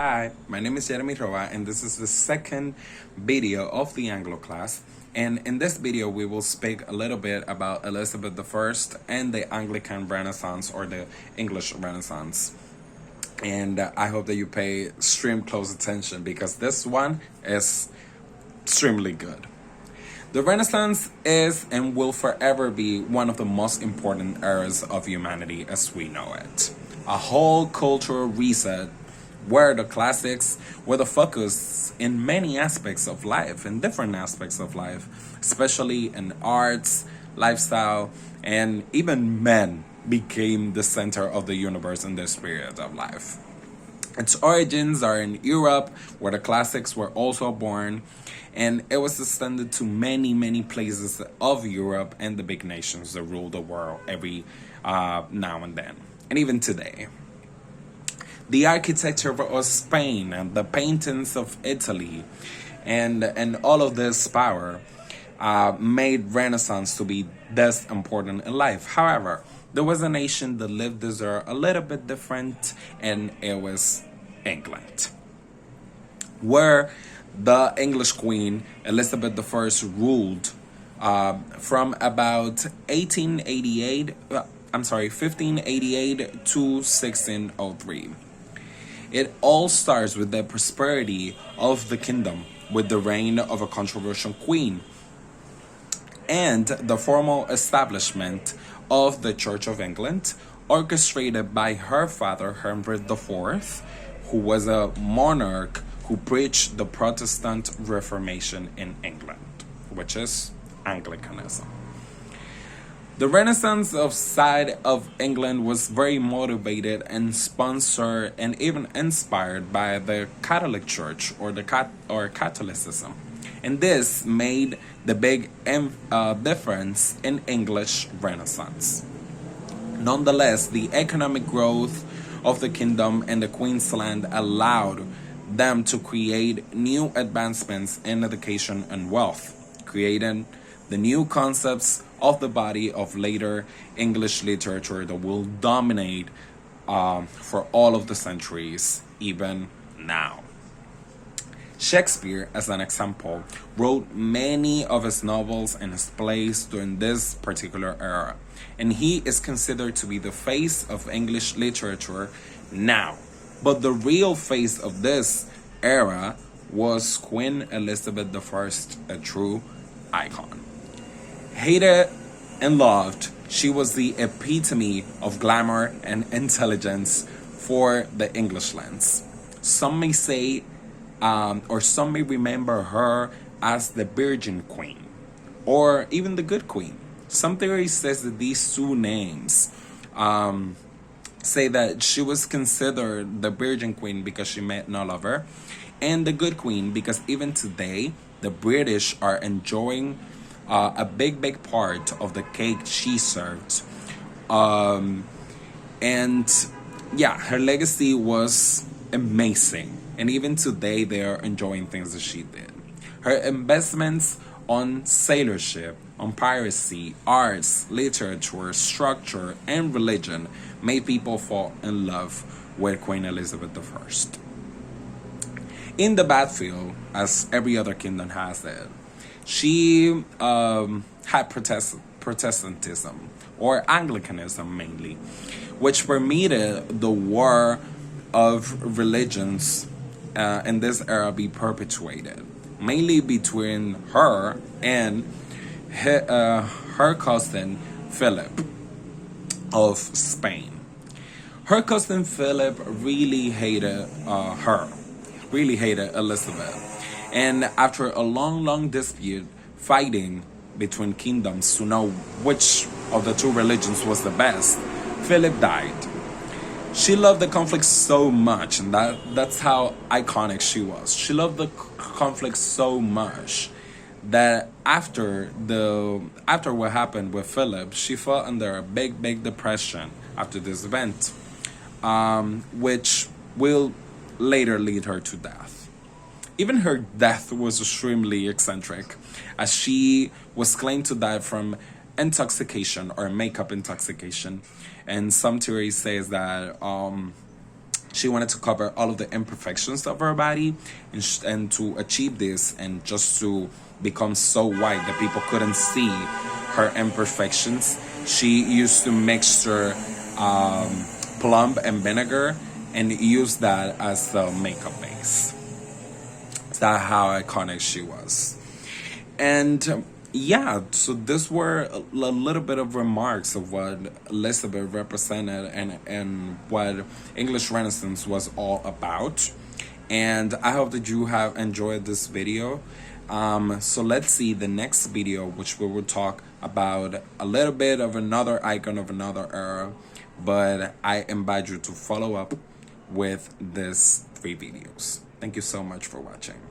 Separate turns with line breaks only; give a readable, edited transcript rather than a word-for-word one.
Hi, my name is Jeremy Roa, and this is the second video of the Angloclass. And in this video, we will speak a little bit about Elizabeth I and the Anglican Renaissance or the English Renaissance. And I hope that you pay extreme close attention because this one is extremely good. The Renaissance is and will forever be one of the most important eras of humanity as we know it. A whole cultural reset where the classics were the focus in many aspects of life, in different aspects of life, especially in arts, lifestyle, and even men became the center of the universe in this period of life. Its origins are in Europe, where the classics were also born, and it was extended to many places of Europe and the big nations that rule the world every now and then, and even today. The architecture of Spain and the paintings of Italy and all of this power made Renaissance to be this important in life. However, there was a nation that lived this era a little bit different, and it was England, where the English Queen Elizabeth I ruled from about 1588 to 1603. It all starts with the prosperity of the kingdom, with the reign of a controversial queen, and the formal establishment of the Church of England, orchestrated by her father, Henry IV, who was a monarch who preached the Protestant Reformation in England, which is Anglicanism. The Renaissance side of England was very motivated and sponsored and even inspired by the Catholic Church or Catholicism, and this made the big difference in English Renaissance. Nonetheless, the economic growth of the kingdom and the Queen's land allowed them to create new advancements in education and wealth, creating the new concepts of the body of later English literature that will dominate for all of the centuries, even now. Shakespeare, as an example, wrote many of his novels and his plays during this particular era, and he is considered to be the face of English literature now. But the real face of this era was Queen Elizabeth I, a true icon. Hated and loved, she was the epitome of glamour and intelligence for the English lands. Some may say, or some may remember her as the Virgin Queen, or even the Good Queen. Some theories says that these two names say that she was considered the Virgin Queen because she met no lover, and the Good Queen because even today the British are enjoying a big part of the cake she served. And yeah, her legacy was amazing. And even today, they are enjoying things that she did. Her investments on sailorship, on piracy, arts, literature, structure, and religion made people fall in love with Queen Elizabeth I. In the battlefield, as every other kingdom has it, she had Protestantism, or Anglicanism mainly, which permitted the war of religions in this era be perpetuated, mainly between her and her cousin Philip of Spain. Her cousin Philip really hated Elizabeth. And after a long dispute, fighting between kingdoms to know which of the two religions was the best, Philip died. She loved the conflict so much, and that's how iconic she was. She loved the conflict so much that after what happened with Philip, she fell under a big depression after this event, which will later lead her to death. Even her death was extremely eccentric, as she was claimed to die from intoxication or makeup intoxication, and some theories says that She wanted to cover all of the imperfections of her body, and to achieve this, and just to become so white that people couldn't see her imperfections, she used to mixture plum and vinegar and use that as the makeup base. That's how iconic she was. And yeah, so this were a little bit of remarks of what Elizabeth represented, and what English Renaissance was all about. And I hope that you have enjoyed this video. So let's see the next video, which we will talk about a little bit of another icon of another era. But I invite you to follow up with these 3 videos. Thank you so much for watching.